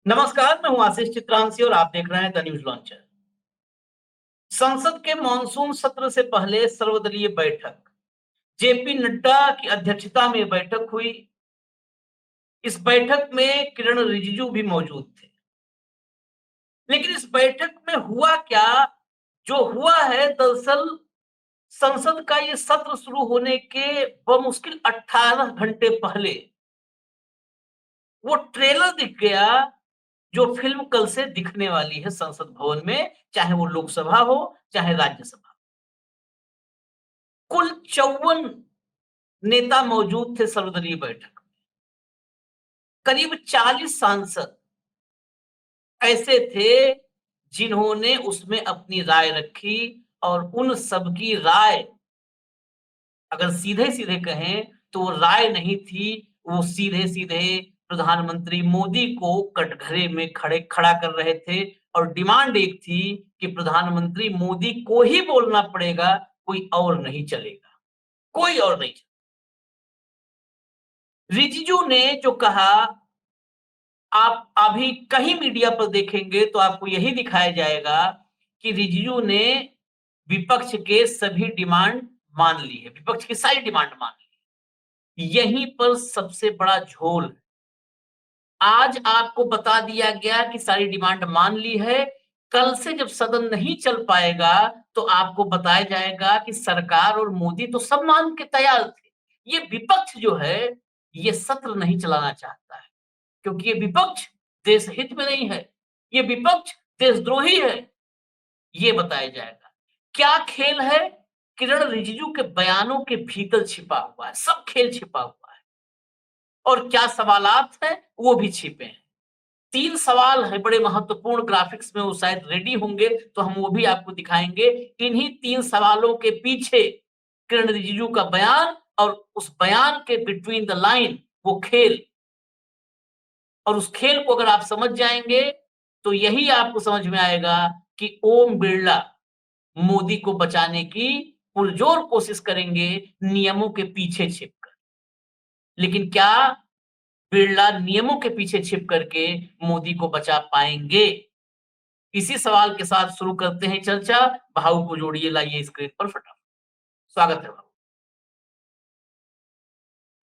नमस्कार, मैं हूं आशीष चित्रांशी और आप देख रहे हैं द न्यूज लॉन्चर। संसद के मॉनसून सत्र से पहले सर्वदलीय बैठक। जेपी नड्डा की अध्यक्षता में बैठक हुई। इस बैठक में किरण रिजिजू भी मौजूद थे। लेकिन इस बैठक में हुआ क्या? जो हुआ है दरअसल संसद का ये सत्र शुरू होने के बमुश्किल 18 घंटे पहले वो ट्रेलर दिख गया जो फिल्म कल से दिखने वाली है संसद भवन में, चाहे वो लोकसभा हो, चाहे राज्यसभा। कुल 54 नेता मौजूद थे सर्वदलीय बैठक में। करीब 40 सांसद ऐसे थे जिन्होंने उसमें अपनी राय रखी और उन सबकी राय, अगर सीधे-सीधे कहें तो वो राय नहीं थी, वो सीधे-सीधे प्रधानमंत्री मोदी को कटघरे में खड़ा कर रहे थे और डिमांड एक थी कि प्रधानमंत्री मोदी को ही बोलना पड़ेगा, कोई और नहीं चलेगा, कोई और नहीं चलेगा। रिजिजू ने जो कहा, आप अभी कहीं मीडिया पर देखेंगे तो आपको यही दिखाया जाएगा कि रिजिजू ने विपक्ष के सभी डिमांड मान ली है, विपक्ष की सारी डिमांड मान ली है। यहीं पर सबसे बड़ा झोल है। आज आपको बता दिया गया कि सारी डिमांड मान ली है, कल से जब सदन नहीं चल पाएगा तो आपको बताया जाएगा कि सरकार और मोदी तो सब मान के तैयार थे। ये विपक्ष जो है, ये सत्र नहीं चलाना चाहता है। क्योंकि ये विपक्ष देश हित में नहीं है, ये विपक्ष देशद्रोही है, ये बताया जाएगा। क्या खेल है? किरण रिजिजू के बयानों के भीतर छिपा हुआ है, सब खेल छिपा हुआ है। और क्या सवालात हैं, वो भी छिपे हैं। 3 सवाल हैं बड़े महत्वपूर्ण, ग्राफिक्स में वो शायद रेडी होंगे तो हम वो भी आपको दिखाएँगे। इन्हीं 3 सवालों के पीछे किरण रिजिजू का बयान और उस बयान के बिटवीन द लाइन वो खेल। और उस खेल को अगर आप समझ जाएँगे, तो यही आपको समझ में आएगा कि ओम बिड़ला मोदी को बचाने की पुरजोर कोशिश करेंगे, नियमों के पीछे छिपकर। लेकिन क्या बिड़ला नियमों के पीछे छिप करके मोदी को बचा पाएँगे? इसी सवाल के साथ शुरू करते हैं चर्चा। भाऊ को जोड़िए, लाइए स्क्रीन पर फटाफट। स्वागत है भाऊ।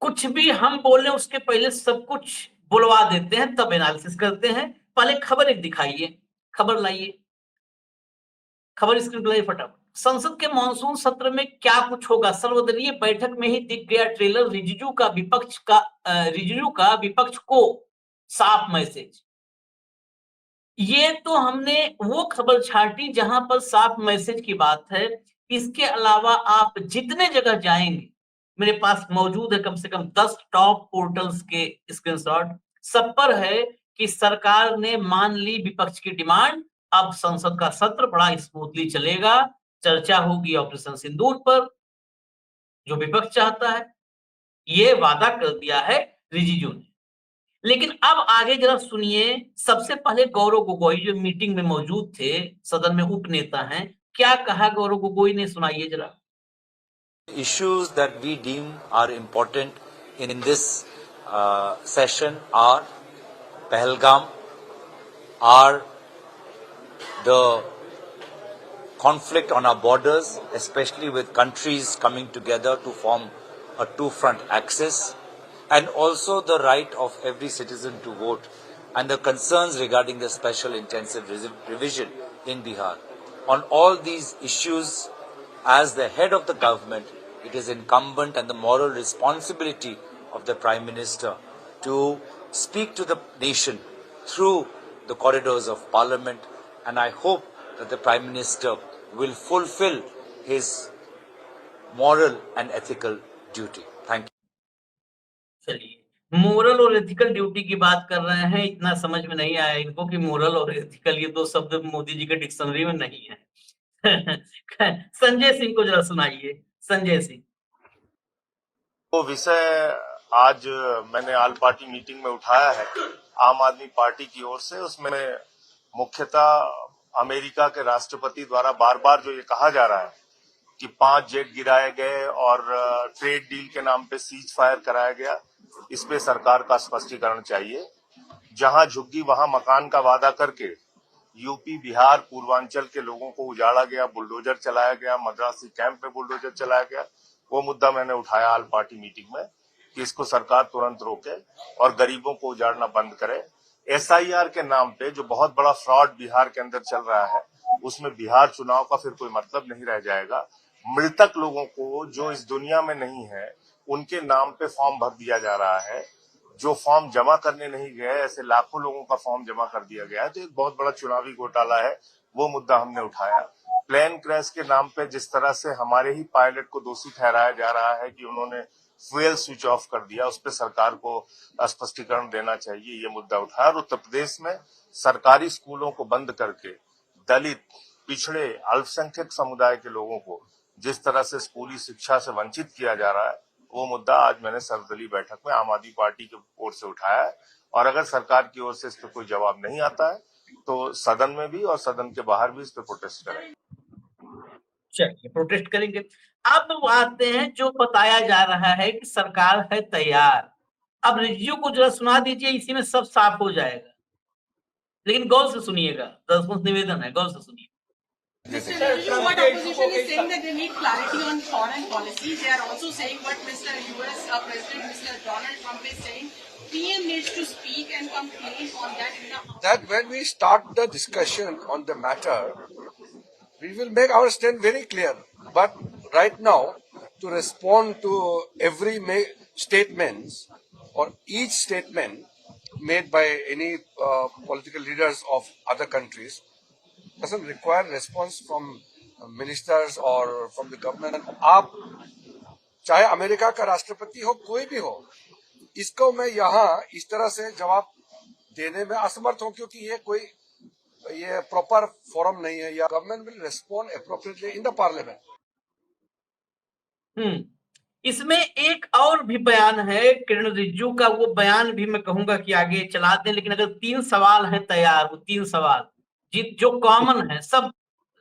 कुछ भी हम बोलें उसके पहले सब कुछ बुलवा देते हैं, तब एनालिसिस करते हैं। पहले खबर एक दिखाइए, खबर लाइए, खबर स्क्रीन पर लाइए फटाफट। संसद के मॉनसून सत्र में क्या कुछ होगा? सर्वदलीय बैठक में ही दिख गया ट्रेलर। रिजिजू का विपक्ष को साफ मैसेज। ये तो हमने वो खबर छाटी जहां पर साफ मैसेज की बात है। इसके अलावा आप जितने जगह जाएंगे, मेरे पास मौजूद है कम से कम 10 टॉप पोर्टल्स के स्क्रीनशॉट, सब पर है कि सरकार ने मान ली विपक्ष की डिमांड। अब संसद का सत्र बड़ा स्मूथली चलेगा। चर्चा होगी ऑपरेशन सिंदूर पर, जो विपक्ष चाहता है। ये वादा कर दिया है रिजिजू ने। लेकिन अब आगे जरा सुनिए। सबसे पहले गौरव गोगोई जो मीटिंग में मौजूद थे, सदन में उपनेता हैं, क्या कहा गौरव गोगोई ने, सुनाइए जरा। Issues that we deem are important in this session are Pahalgam, are the conflict on our borders, especially with countries coming together to form a two-front axis, and also the right of every citizen to vote, and the concerns regarding the special intensive revision in Bihar. On all these issues, as the head of the government, it is incumbent and the moral responsibility of the Prime Minister to speak to the nation through the corridors of Parliament, and I hope that the Prime Minister will fulfill his moral and ethical duty. Thank you. चलिए, moral और ethical duty की बात कर रहे हैं। इतना समझ में नहीं आया इनको कि मोरल और एथिकल ये दो शब्द मोदी जी के डिक्शनरी में नहीं है। संजय सिंह को जरा सुनाइए, संजय सिंह। वो विषय आज मैंने ऑल पार्टी मीटिंग में उठाया है आम आदमी पार्टी की ओर से। उसमें मुख्यतः अमेरिका के राष्ट्रपति द्वारा बार बार जो ये कहा जा रहा है कि 5 जेट गिराए गए और ट्रेड डील के नाम पे सीज फायर कराया गया, इस पे सरकार का स्पष्टीकरण चाहिए। जहां झुग्गी वहां मकान का वादा करके यूपी, बिहार, पूर्वांचल के लोगों को उजाड़ा गया, बुलडोजर चलाया गया, मद्रासी कैंप में बुलडोजर चलाया गया। वो मुद्दा मैंने उठाया ऑल पार्टी मीटिंग में कि इसको सरकार तुरंत रोके और गरीबों को उजाड़ना बंद करे। एसआईआर के नाम पे जो बहुत बड़ा फ्रॉड बिहार के अंदर चल रहा है, उसमें बिहार चुनाव का फिर कोई मतलब नहीं रह जाएगा। मृतक लोगों को जो इस दुनिया में नहीं है, उनके नाम पे फॉर्म भर दिया जा रहा है। जो फॉर्म जमा करने नहीं गए, ऐसे लाखों लोगों का फॉर्म जमा कर दिया गया है। तो एक बहुत बड़ा चुनावी घोटाला है, वो मुद्दा हमने उठाया। प्लेन क्रैश के नाम पे जिस तरह से हमारे ही पायलट को दोषी ठहराया जा रहा है कि उन्होंने फ्यूल स्विच ऑफ कर दिया, उस पर सरकार को स्पष्टीकरण देना चाहिए, ये मुद्दा उठाया। और उत्तर प्रदेश में सरकारी स्कूलों को बंद करके दलित, पिछड़े, अल्पसंख्यक समुदाय के लोगों को जिस तरह से स्कूली शिक्षा से वंचित किया जा रहा है, वो मुद्दा आज मैंने सर्वदलीय बैठक में आम आदमी पार्टी की ओर से उठाया है। और अगर सरकार की ओर से इस पर कोई जवाब नहीं आता है तो सदन में भी और सदन के बाहर भी इस पर प्रोटेस्ट करेंगे। चलिए, प्रोटेस्ट करेंगे। अब आते हैं, जो बताया जा रहा है कि सरकार है तैयार। अब रिज्यू को जरा सुना दीजिए, इसी में सब साफ हो जाएगा, लेकिन गौर से सुनिएगा। दर्शकों से निवेदन है, गौर से सुनिए। Mr. Riju, what opposition is saying that they need clarity on foreign policy. They are also saying what Mr. US President Mr. Donald Trump is saying. PM needs to speak and complain on that in the House. That when we start the discussion on the matter, we will make our stand very clear. But right now, to respond to every statements or each statement made by any political leaders of other countries doesn't require response from ministers or from the government. आप चाहे America का राष्ट्रपति हो, कोई भी हो, इसको मैं यहाँ इस तरह से जवाब देने में असमर्थ हूँ, क्योंकि ये प्रॉपर फोरम नहीं है। या government will respond appropriately in the parliament. इसमें एक और भी बयान है किरण रिजिजू का, वो बयान भी मैं कहूंगा कि आगे चला दें, लेकिन अगर 3 सवाल है तैयार, वो 3 सवाल जो कॉमन है सब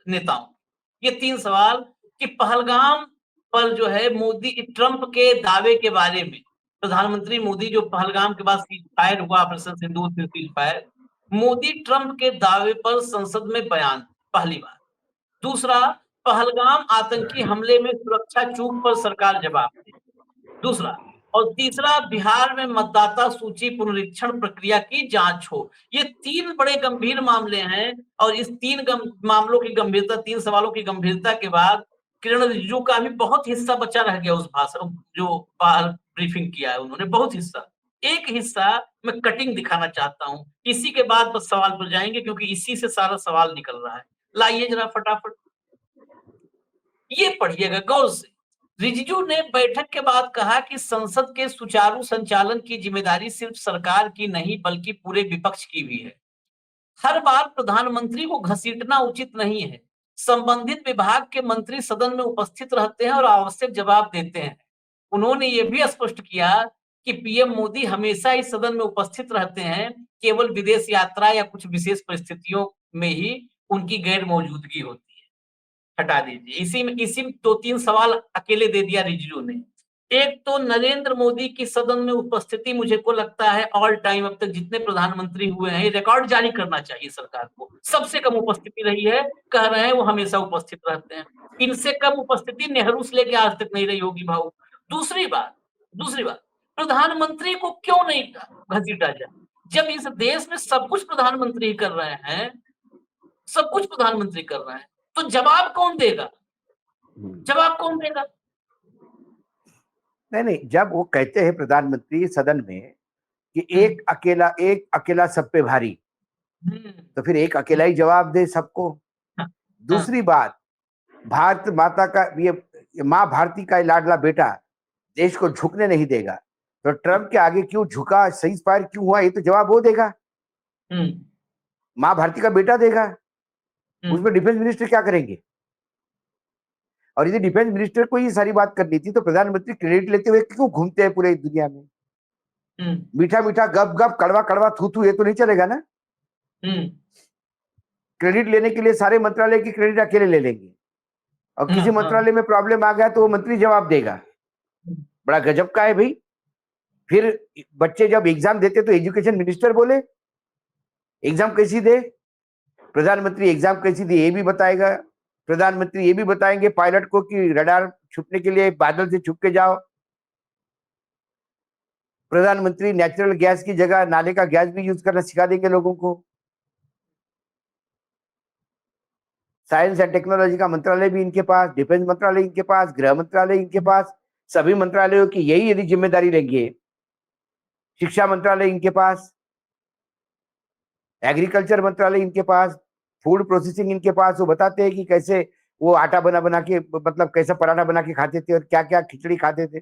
नेताओं, ये 3 सवाल कि पहलगाम पर जो है मोदी ट्रंप के दावे के बारे में, प्रधानमंत्री मोदी जो पहलगाम के बाद सीज फायर हुआ, ऑपरेशन सिंदूर से सीज फायर, मोदी ट्रंप के दावे पर संसद में बयान पहली बार। दूसरा, पहलगाम आतंकी हमले में सुरक्षा चूक पर सरकार जवाब दे। दूसरा, और तीसरा, बिहार में मतदाता सूची पुनरीक्षण प्रक्रिया की जांच हो। ये 3 बड़े गंभीर मामले हैं और इस 3 मामलों की गंभीरता, 3 सवालों की गंभीरता के बाद किरण रिजिजू का भी बहुत हिस्सा बचा रह गया उस भाषण जो ब्रीफिंग किया है उन्होंने, बहुत हिस्सा। एक हिस्सा मैं कटिंग दिखाना चाहता हूं, इसी के बाद बस सवाल पर जाएंगे क्योंकि इसी से सारा सवाल निकल रहा है। लाइए जरा फटाफट, ये पढ़िएगा गौर से। रिजिजू ने बैठक के बाद कहा कि संसद के सुचारू संचालन की जिम्मेदारी सिर्फ सरकार की नहीं बल्कि पूरे विपक्ष की भी है। हर बार प्रधानमंत्री को घसीटना उचित नहीं है। संबंधित विभाग के मंत्री सदन में उपस्थित रहते हैं और आवश्यक जवाब देते हैं। उन्होंने ये भी स्पष्ट किया कि पीएम मोदी हमेशा इस सदन में उपस्थित रहते हैं, केवल विदेश यात्रा या कुछ विशेष परिस्थितियों में ही उनकी गैर मौजूदगी होती है। हटा दीजिए, इसी में 2-3 सवाल अकेले दे दिया रिजिजू ने। एक तो नरेंद्र मोदी की सदन में उपस्थिति मुझे को लगता है ऑल टाइम अब तक जितने प्रधानमंत्री हुए हैं, रिकॉर्ड जारी करना चाहिए सरकार को। सबसे कम उपस्थिति रही है, कह रहे हैं वो हमेशा उपस्थित रहते हैं। इनसे कम उपस्थिति नेहरू से लेकर आज तक नहीं रही होगी भाऊ। दूसरी बात, प्रधानमंत्री को क्यों नहीं घसीटा जाए? जब इस देश में सब कुछ प्रधानमंत्री कर रहे हैं, सब कुछ प्रधानमंत्री कर रहे हैं, तो जवाब कौन देगा? जवाब कौन देगा? नहीं, जब वो कहते हैं प्रधानमंत्री सदन में कि एक अकेला सब पे भारी, तो फिर एक अकेला ही जवाब दे सबको। दूसरी बात, भारत माता का ये माँ भारती का लाडला बेटा देश को झुकने नहीं देगा, तो ट्रंप के आगे क्यों झुका, सीज फायर क्यों हुआ, ये तो जवाब वो देगा, माँ भारती का बेटा देगा। उसमें डिफेंस मिनिस्टर क्या करेंगे? और यदि डिफेंस मिनिस्टर को ये सारी बात करनी थी तो प्रधानमंत्री क्रेडिट लेते हुए क्यों घूमते हैं पूरे दुनिया में? मीठा मीठा गप गप, कड़वा कड़वा थू थू, ये तो नहीं चलेगा ना। क्रेडिट लेने के लिए सारे मंत्रालय की क्रेडिट अकेले ले लेंगे, और किसी मंत्रालय में प्रॉब्लम आ गया तो वो मंत्री जवाब देगा। बड़ा गजब का है भाई। फिर बच्चे जब एग्जाम देते तो एजुकेशन मिनिस्टर बोले एग्जाम कैसी दे? प्रधानमंत्री एग्जाम कैसी दी ये भी बताएगा। प्रधानमंत्री ये भी बताएंगे पायलट को कि रडार छुपने के लिए बादल से छुप के जाओ। प्रधानमंत्री नेचुरल गैस की जगह नाले का गैस भी यूज करना सिखा देंगे लोगों को। साइंस एंड टेक्नोलॉजी का मंत्रालय भी इनके पास, डिफेंस मंत्रालय इनके पास, गृह मंत्रालय इनके पास, सभी मंत्रालयों की यही यदि जिम्मेदारी लेंगे, शिक्षा मंत्रालय इनके पास, एग्रीकल्चर मंत्रालय इनके पास, फूड प्रोसेसिंग इनके पास, वो बताते हैं कि कैसे वो आटा बना बना के मतलब कैसा पराठा बना के खाते थे और क्या क्या खिचड़ी खाते थे।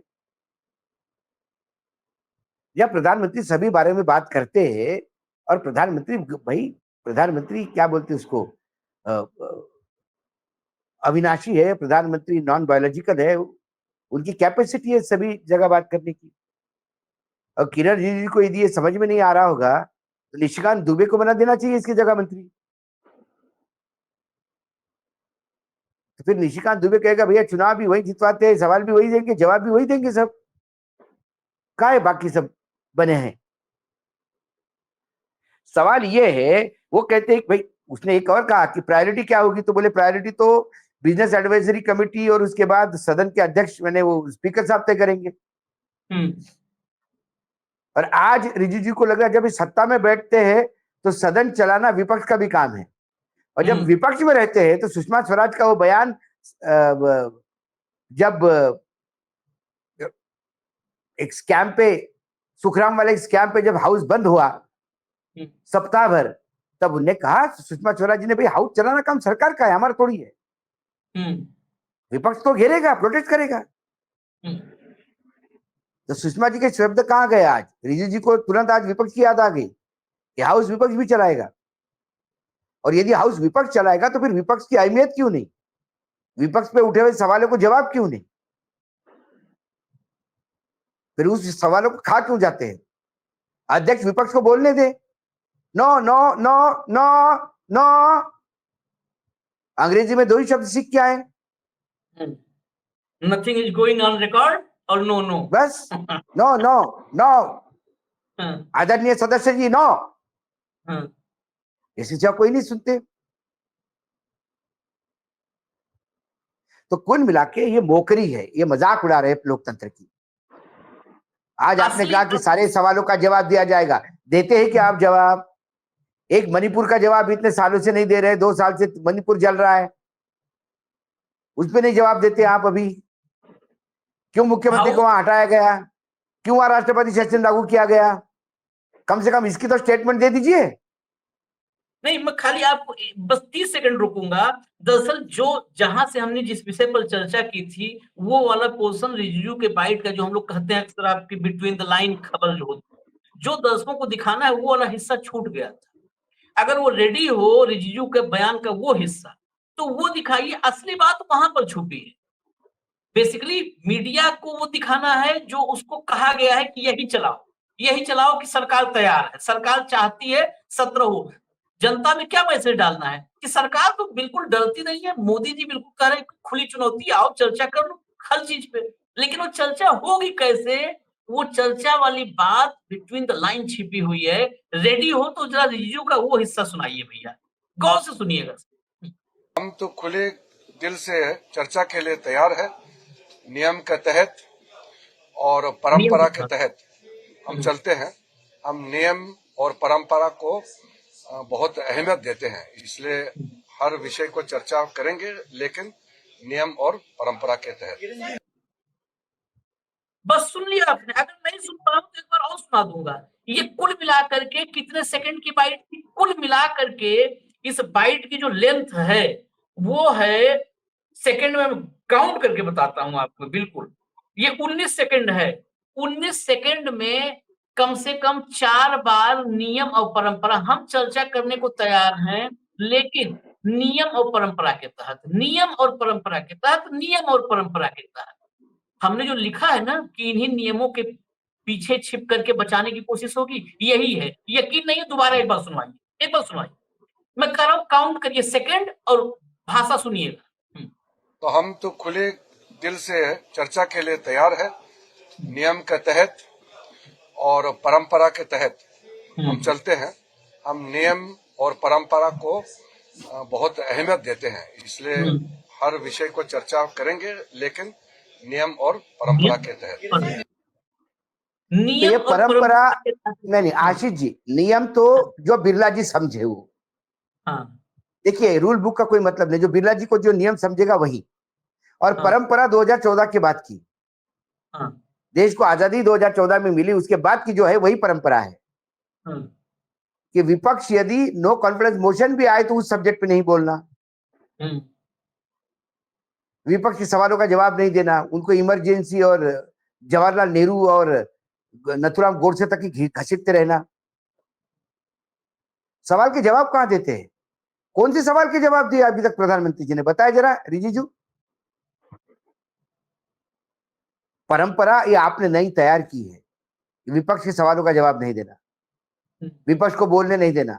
जब प्रधानमंत्री सभी बारे में बात करते हैं और प्रधानमंत्री भाई प्रधानमंत्री क्या बोलते उसको अविनाशी है, प्रधानमंत्री नॉन बायोलॉजिकल है, उनकी कैपेसिटी है सभी जगह बात करने की। और किरण रिजिजू को यदि ये समझ में नहीं आ रहा होगा तो निशिकांत दुबे को बना देना चाहिए इसकी जगह मंत्री। तो फिर निशिकांत दुबे कहेगा भैया चुनाव भी वही जितवाते हैं, सवाल भी वही देंगे, जवाब भी वही देंगे, सब कहाँ है बाकी सब बने हैं। सवाल ये है, वो कहते हैं भाई उसने एक और कहा कि प्रायोरिटी क्या होगी, तो बोले प्रायोरिटी तो बिजनेस एडवाइजरी कमेटी और उसके बाद सदन के अध्यक्ष मैंने वो स्पीकर साहब तय करेंगे। और आज रिजिजू को लग रहा है जब इस सत्ता में बैठते हैं तो सदन चलाना विपक्ष का भी काम है, और जब विपक्ष में रहते हैं तो सुषमा स्वराज का वो बयान जब एक स्कैम पे, सुखराम वाले स्कैम पे जब हाउस बंद हुआ सप्ताह भर, तब उन्हें कहा सुषमा स्वराज जी ने भाई हाउस चलाना काम सरकार का है, हमारा थोड़ी है। विपक्ष तो घेरेगा, प्रोटेस्ट करेगा। तो सुषमा जी के शब्द कहाँ गए? आज रिजिजू जी को तुरंत आज विपक्ष की याद आ गई कि हाउस विपक्ष भी चलाएगा, और यदि हाउस विपक्ष चलाएगा तो फिर विपक्ष की अहमियत क्यों नहीं, विपक्ष पे उठे हुए सवालों को जवाब क्यों नहीं, फिर उस सवालों को खा क्यों जाते हैं? अध्यक्ष विपक्ष को बोलने दे। No no no no no, अंग्रेजी में दो ही शब्द सीख के आए, nothing is going on record और नो नो, बस नो नो नो। आदरणीय सदस्य जी नो, इसी से कोई नहीं सुनते। तो कुल मिला के ये मोकरी है, ये मजाक उड़ा रहे लोकतंत्र की। आज आपने कहा कि सारे सवालों का जवाब दिया जाएगा, देते हैं क्या आप जवाब? एक मणिपुर का जवाब इतने सालों से नहीं दे रहे, 2 साल से मणिपुर जल रहा है, उस पर नहीं जवाब देते आप अभी। क्यों मुख्यमंत्री को वहां हटाया गया, क्यों वहां राष्ट्रपति शासन लागू किया गया? कम से कम इसकी तो स्टेटमेंट दे दीजिए। नहीं, मैं खाली आपको बस 30 सेकंड रुकूंगा। दरअसल जो जहां से हमने जिस विषय पर चर्चा की थी वो वाला पोर्शन रिजिजू के बाइट का, जो हम लोग कहते हैं अक्सर आपकी बिटवीन द लाइन खबर जो होती है, जो दर्शकों को दिखाना है वो वाला हिस्सा छूट गया था। अगर वो रेडी हो रिजिजू के बयान का वो हिस्सा, तो वो दिखाइए। असली बात वहां पर छुपी है। बेसिकली मीडिया को वो दिखाना है जो उसको कहा गया है कि यही चलाओ कि सरकार तैयार है, सरकार चाहती है सत्र हो। जनता में क्या मैसेज डालना है कि सरकार तो बिल्कुल डरती नहीं है, मोदी जी बिल्कुल कह रहे हैं खुली चुनौती, आओ चर्चा कर लो हर चीज पे। लेकिन वो चर्चा होगी कैसे? वो चर्चा वाली बात बिटवीन द लाइन छिपी हुई है। रेडी हो तो जरा रिजिजू का वो हिस्सा सुनाइए भैया, गौर से सुनिएगा। हम तो खुले दिल से चर्चा के लिए तैयार है। नियम के तहत और परंपरा के तहत हम चलते हैं। हम नियम और परंपरा को बहुत अहमियत देते हैं, इसलिए हर विषय को चर्चा करेंगे, लेकिन नियम और परंपरा के तहत। बस सुन लिया आपने? अगर नहीं सुन पाऊं तो एक बार और सुना दूंगा। ये कुल मिलाकर के कितने सेकंड की बाइट थी? कुल मिलाकर के इस बाइट की जो लेंथ है वो है, सेकंड में काउंट करके बताता हूं आपको, बिल्कुल ये 19 सेकंड है। 19 सेकंड में कम से कम 4 बार नियम और परंपरा। हम चर्चा करने को तैयार हैं, लेकिन नियम और परंपरा के तहत, नियम और परंपरा के तहत, नियम और परंपरा के तहत। हमने जो लिखा है ना कि इन्हीं नियमों के पीछे छिप करके बचाने की कोशिश होगी, यही है। यकीन नहीं है, दोबारा एक बार सुनवाइए, एक बार सुनवाइए। मैं कह रहा हूं काउंट करिए सेकंड और भाषा सुनिएगा। तो हम तो खुले दिल से चर्चा के लिए तैयार है। नियम के तहत और परंपरा के तहत हम चलते हैं। हम नियम और परंपरा को बहुत अहमियत देते हैं, इसलिए हर विषय को चर्चा करेंगे, लेकिन नियम और परंपरा के तहत। तो नियम ये और परंपरा के तहत- नहीं, आशीष जी, नियम तो जो बिरला जी समझे वो, हाँ देखिए रूल बुक का कोई मतलब नहीं, जो बिरला जी को जो नियम समझेगा वही। और हाँ। परंपरा 2014 के बाद की, हाँ देश को आजादी 2014 में मिली, उसके बाद की जो है वही परंपरा है हाँ कि विपक्ष यदि नो कॉन्फिडेंस मोशन भी आए तो उस सब्जेक्ट पे नहीं बोलना, हम्म, विपक्ष के सवालों का जवाब नहीं देना, उनको इमरजेंसी और जवाहरलाल नेहरू और नथुराम गोडसे तक ही घसीटते रहना। सवाल के जवाब कहां देते हैं? कौन से सवाल के जवाब दिए अभी तक प्रधानमंत्री जी ने? बताया जरा रिजिजू। परंपरा ये आपने नई तैयार की है, विपक्ष के सवालों का जवाब नहीं देना, विपक्ष को बोलने नहीं देना,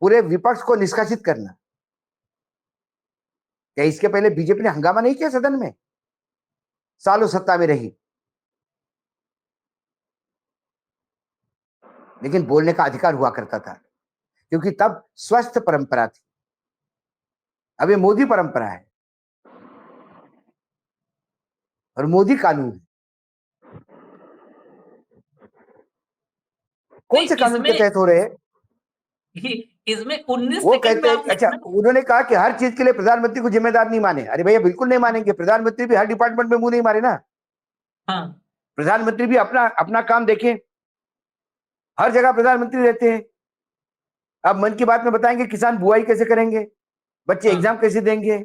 पूरे विपक्ष को निष्कासित करना। क्या इसके पहले बीजेपी ने हंगामा नहीं किया सदन में? सालों सत्ता में रही, लेकिन बोलने का अधिकार हुआ करता था, क्योंकि तब स्वस्थ परंपरा थी। अब ये मोदी परंपरा है और मोदी कानून है। कौन से कानून के तहत हो रहे हैं? इसमें 19 वो सेकंड कहते में हैं, आप अच्छा उन्होंने कहा कि हर चीज के लिए प्रधानमंत्री को जिम्मेदार नहीं माने। अरे भैया बिल्कुल नहीं मानेंगे, प्रधानमंत्री भी हर डिपार्टमेंट में मुंह नहीं मारे ना। हाँ प्रधानमंत्री भी अपना अपना काम देखें, हर जगह प्रधानमंत्री रहते हैं। अब मन की बात में बताएंगे किसान बुआई कैसे करेंगे, बच्चे हाँ। एग्जाम कैसे देंगे।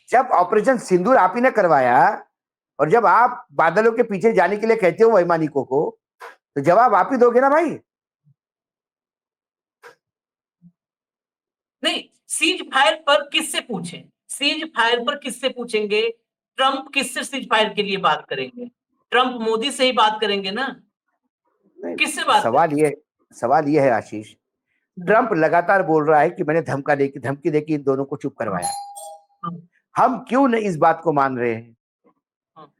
जब ऑपरेशन सिंदूर आप ही ने करवाया और जब आप बादलों के पीछे जाने के लिए कहते हो वैमानिकों को, तो जवाब आप ही दोगे ना भाई। नहीं, सीज फायर पर किससे पूछें? सीज फायर पर किससे पूछेंगे? ट्रंप किससे सीज फायर के लिए बात करेंगे? ट्रंप मोदी से ही बात करेंगे ना, किससे बात सवाल ये है आशीष, ट्रंप लगातार बोल रहा है कि मैंने धमकी देके इन दोनों को चुप करवाया। हम क्यों नहीं इस बात को मान रहे हैं?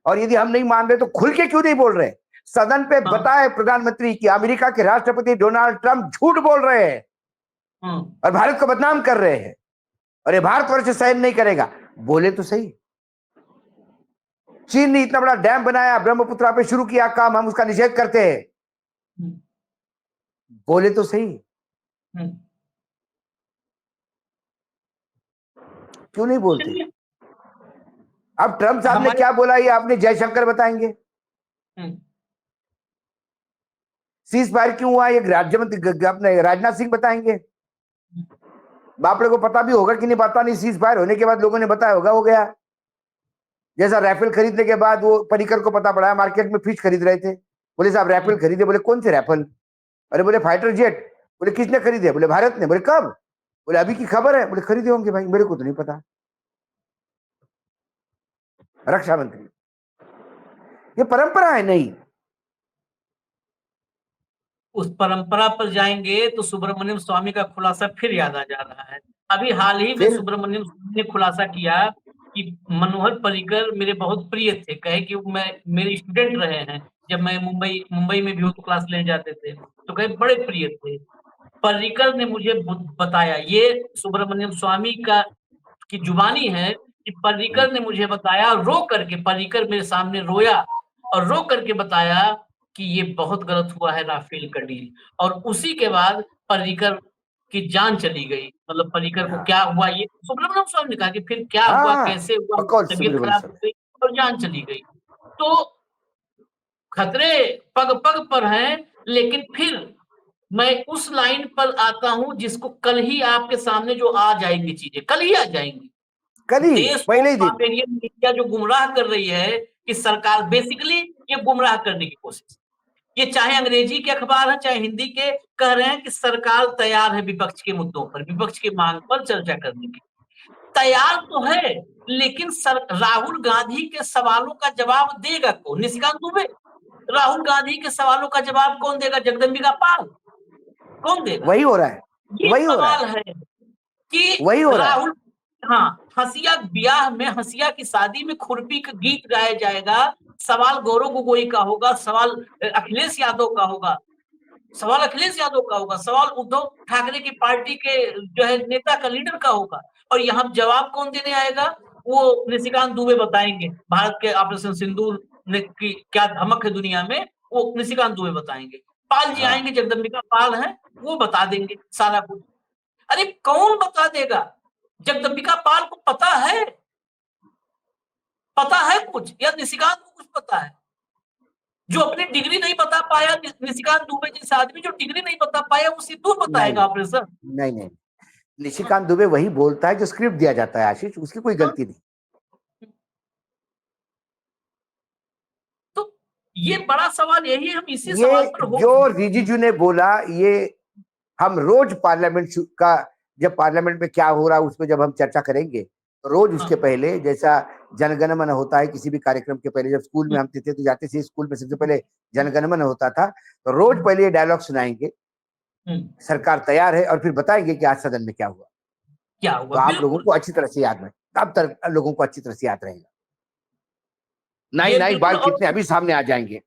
और यदि हम नहीं मान रहे तो खुल के क्यों नहीं बोल रहे? सदन पे बताए प्रधानमंत्री कि अमेरिका के राष्ट्रपति डोनाल्ड ट्रंप झूठ बोल रहे हैं और भारत को बदनाम कर रहे हैं और ये भारतवर्ष सहन नहीं करेगा। बोले तो सही। चीन ने इतना बड़ा डैम बनाया, ब्रह्मपुत्रा पे शुरू किया काम, हम उसका निषेध करते हैं। बोले तो सही। क्यों नहीं बोलते? अब ट्रंप साहब ने क्या बोला ये आपने जयशंकर बताएंगे। सीज फायर क्यों हुआ ये राज्य मंत्री अपने राजनाथ सिंह बताएंगे। बापड़े को पता भी होगा कि नहीं पता नहीं, सीज फायर होने के बाद लोगों ने बताया होगा, हो गया। जैसा राइफल खरीदने के बाद वो पर्रिकर को पता पड़ा, मार्केट में फिश खरीद रहे थे, बोले साहब राइफल खरीदे, बोले कौन से राइफल? अरे बोले फाइटर जेट। बोले किसने खरीदे? बोले भारत ने। बोले कब? बोले अभी की खबर है। बोले खरीदे होंगे भाई, मेरे को तो नहीं पता। रक्षा मंत्री, ये परंपरा है नहीं। उस परंपरा पर जाएंगे तो सुब्रमण्यम स्वामी का खुलासा फिर याद आ जा रहा है। अभी हाल ही में सुब्रमण्यम स्वामी ने खुलासा किया कि मनोहर पर्रिकर मेरे बहुत प्रिय थे, कहे कि मैं मेरे स्टूडेंट रहे हैं, जब मैं मुंबई में भी वो क्लास ले जाते थे, तो कहे बड़े प्रिय थे। पर्रिकर ने मुझे बताया, ये सुब्रमण्यम स्वामी की जुबानी है कि पर्रिकर ने मुझे बताया, रो करके पर्रिकर मेरे सामने रोया और रो करके बताया कि ये बहुत गलत हुआ है राफेल का डील। और उसी के बाद पर्रिकर की जान चली गई। मतलब पर्रिकर को क्या हुआ, ये सुब्रमण्यम स्वामी ने कहा कि फिर क्या हुआ, कैसे हुआ, तबीयत खराब हो गई और जान चली गई। तो खतरे पग पग पर हैं, लेकिन फिर मैं उस लाइन पर आता हूं जिसको कल ही आपके सामने जो आ जाएंगी चीजें, कल ही आ जाएंगी। देश को पापेरियन मीडिया जो गुमराह कर रही है कि सरकार, बेसिकली ये गुमराह करने की कोशिश, ये चाहे अंग्रेजी के अखबार है चाहे हिंदी के, कह रहे हैं कि सरकार तैयार है विपक्ष के मुद्दों पर, विपक्ष की मांग पर चर्चा करने की तैयार तो है, लेकिन राहुल गांधी के सवालों का जवाब देगा कौन? निशिकांत दुबे। राहुल गांधी के सवालों का जवाब कौन देगा? जगदम्बिका पाल। कौन देगा? वही हो रहा है, ये सवाल है कि वही हो रहा है। हाँ, हंसिया ब्याह में, हंसिया की शादी में खुरपी का गीत गाया जाएगा, सवाल गौरव गोगोई का होगा, सवाल अखिलेश यादव का होगा, सवाल अखिलेश यादव का होगा, सवाल उद्धव ठाकरे की पार्टी के जो है नेता का, लीडर का होगा। और यहाँ जवाब कौन देने आएगा? वो निशिकांत दुबे बताएंगे। भारत के ऑपरेशन सिंदूर ने की क्या धमक है दुनिया में, वो निशिकांत दुबे बताएंगे। पाल जी आएंगे, जगदम्बिका पाल हैं, वो बता देंगे सारा कुछ। अरे कौन बता देगा? जगदम्बिका पाल को पता है कुछ, या निशिकांत को कुछ पता है? जो अपनी डिग्री नहीं बता पाया, निशिकांत दुबे जैसा आदमी जो डिग्री नहीं बता पाया, वो सिद्धू बताएगा ऑपरेशन। नहीं, निशिकांत दुबे वही बोलता है जो स्क्रिप्ट दिया जाता है आशीष, उसकी कोई गलती नहीं। तो ये बड़ा सवाल यही है, हम इसी सवाल पर जो रिजिजू ने बोला, ये हम रोज पार्लियामेंट का, जब पार्लियामेंट में क्या हो रहा है उस पर जब हम चर्चा करेंगे, तो रोज उसके पहले, जैसा जनगण मन होता है किसी भी कार्यक्रम के पहले, जब स्कूल में हम थे तो जाते थे, स्कूल में सबसे पहले जनगण मन होता था, तो रोज पहले ये डायलॉग सुनाएंगे, सरकार तैयार है, और फिर बताएंगे कि आज सदन में क्या हुआ। तो आप लोगों को अच्छी तरह से याद है, तब तक लोगों को अच्छी तरह से याद रहेगा। नई बाल कितने अभी सामने आ जाएंगे।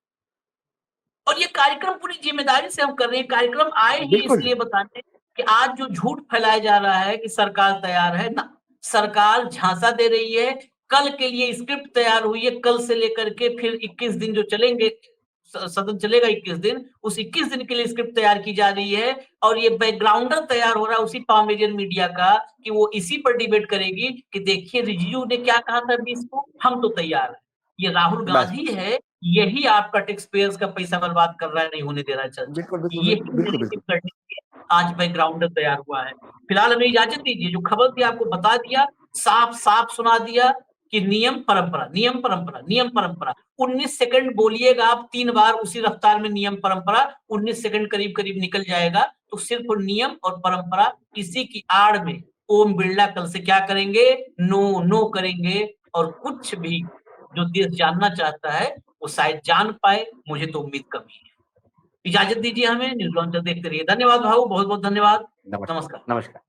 और ये कार्यक्रम पूरी जिम्मेदारी से हम कर रहे हैं। कार्यक्रम आए ही इसलिए बताने कि आज जो झूठ फैलाया जा रहा है कि सरकार तैयार है ना, सरकार झांसा दे रही है। कल के लिए स्क्रिप्ट तैयार हुई है, कल से लेकर के फिर 21 दिन जो चलेंगे, सदन चलेगा 21 दिन, उस 21 दिन के लिए स्क्रिप्ट तैयार की जा रही है। और ये बैकग्राउंडर तैयार हो रहा है उसी पामेलियन मीडिया का, कि वो इसी पर डिबेट करेगी कि देखिए रिजिजू ने क्या कहा था 20 को, हम तो तैयार है। ये राहुल गांधी है, यही आपका टैक्स पेयर्स का पैसा बर्बाद कर रहा है, नहीं होने दे रहा है चर्चा। बिल्कुल। आज बैकग्राउंडर तैयार हुआ है। फिलहाल हमें इजाजत दीजिए, जो खबर थी आपको बता दिया, साफ सुना दिया कि नियम परंपरा, नियम परंपरा, नियम परंपरा। 19 सेकंड बोलिएगा आप 3 बार उसी रफ्तार में, नियम परंपरा 19 सेकंड करीब निकल जाएगा। तो सिर्फ नियम और परंपरा, इसी की आड़ में ओम बिरला कल से क्या करेंगे? नो करेंगे। और कुछ भी जो देश जानना चाहता है वो शायद जान पाए, मुझे तो उम्मीद कम ही है। इजाजत दीजिए हमें, न्यूज लॉन्चर देखते रहिए। धन्यवाद भाऊ, बहुत बहुत धन्यवाद। नमस्कार।